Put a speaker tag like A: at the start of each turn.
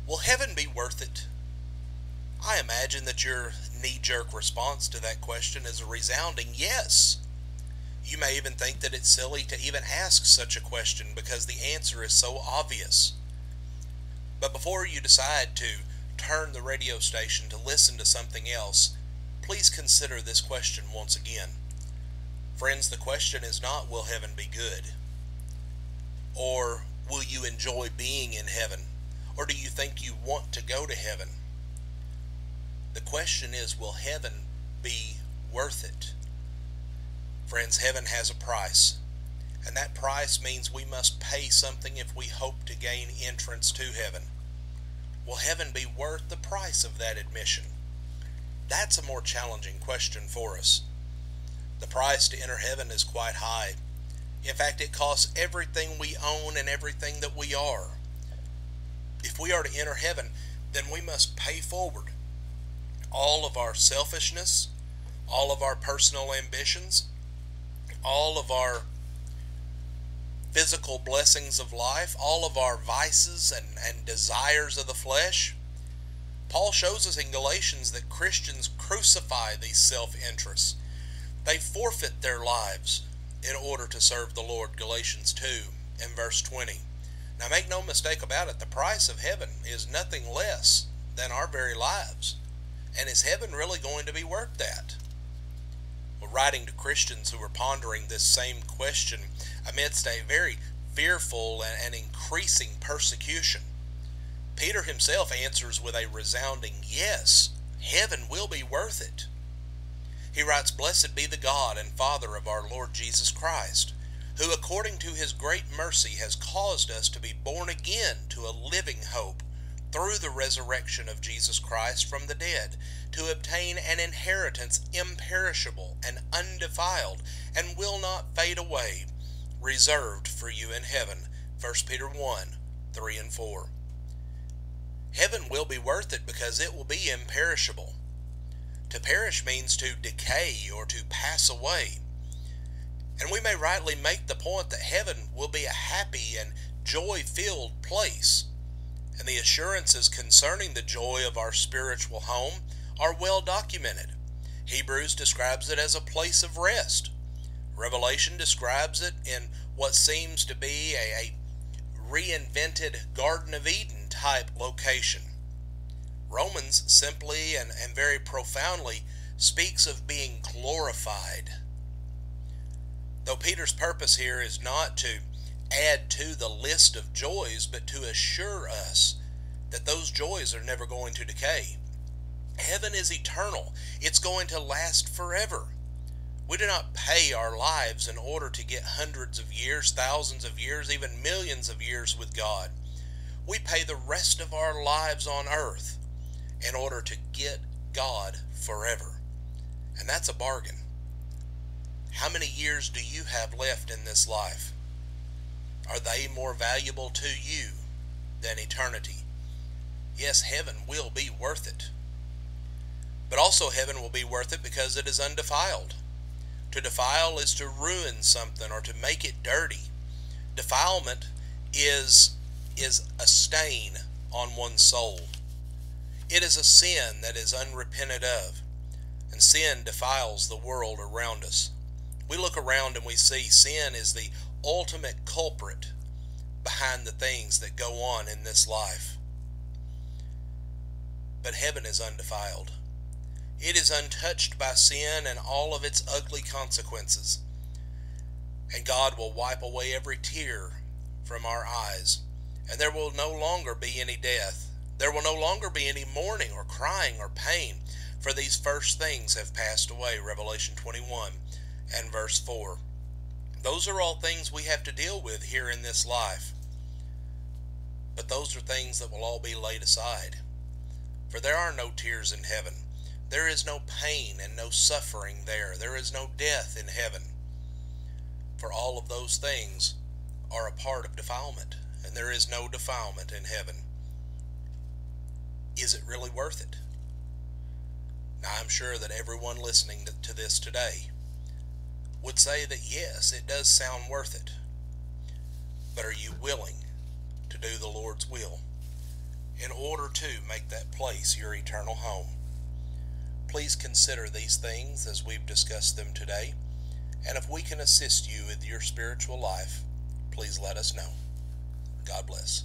A: Will heaven be worth it? I imagine that your knee-jerk response to that question is a resounding yes. You may even think that it's silly to even ask such a question because the answer is so obvious. But before you decide to turn the radio station to listen to something else, please consider this question once again. Friends, the question is not, will heaven be good? Or will you enjoy being in heaven? Or do you think you want to go to heaven? The question is, will heaven be worth it? Friends, heaven has a price, and that price means we must pay something if we hope to gain entrance to heaven. Will heaven be worth the price of that admission? That's a more challenging question for us. The price to enter heaven is quite high. In fact, it costs everything we own and everything that we are. If we are to enter heaven, then we must pay forward all of our selfishness, all of our personal ambitions, all of our physical blessings of life, all of our vices and desires of the flesh. Paul shows us in Galatians that Christians crucify these self-interests. They forfeit their lives in order to serve the Lord, Galatians 2 and verse 20. Now make no mistake about it, the price of heaven is nothing less than our very lives. And is heaven really going to be worth that? Well, writing to Christians who are pondering this same question amidst a very fearful and increasing persecution, Peter himself answers with a resounding yes, heaven will be worth it. He writes, "Blessed be the God and Father of our Lord Jesus Christ, who according to his great mercy has caused us to be born again to a living hope through the resurrection of Jesus Christ from the dead, to obtain an inheritance imperishable and undefiled, and will not fade away, reserved for you in heaven." 1 Peter 1, 3 and 4. Heaven will be worth it because it will be imperishable. To perish means to decay or to pass away. And we may rightly make the point that heaven will be a happy and joy-filled place. And the assurances concerning the joy of our spiritual home are well documented. Hebrews describes it as a place of rest. Revelation describes it in what seems to be a reinvented Garden of Eden type location. Romans simply and very profoundly speaks of being glorified. Though Peter's purpose here is not to add to the list of joys, but to assure us that those joys are never going to decay. Heaven is eternal. It's going to last forever. We do not pay our lives in order to get hundreds of years, thousands of years, even millions of years with God. We pay the rest of our lives on earth in order to get God forever. And that's a bargain. How many years do you have left in this life? Are they more valuable to you than eternity? Yes, heaven will be worth it. But also heaven will be worth it because it is undefiled. To defile is to ruin something or to make it dirty. Defilement is a stain on one's soul. It is a sin that is unrepented of, and sin defiles the world around us. We look around and we see sin is the ultimate culprit behind the things that go on in this life. But heaven is undefiled. It is untouched by sin and all of its ugly consequences. And God will wipe away every tear from our eyes, and there will no longer be any death. There will no longer be any mourning or crying or pain, for these first things have passed away. Revelation 21 and verse 4. Those are all things we have to deal with here in this life. But those are things that will all be laid aside. For there are no tears in heaven. There is no pain and no suffering there. There is no death in heaven. For all of those things are a part of defilement, and there is no defilement in heaven. Is it really worth it? Now, I'm sure that everyone listening to this today would say that yes, it does sound worth it. But are you willing to do the Lord's will? in order to make that place your eternal home. Please consider these things as we've discussed them today, and if we can assist you with your spiritual life, please let us know. God bless.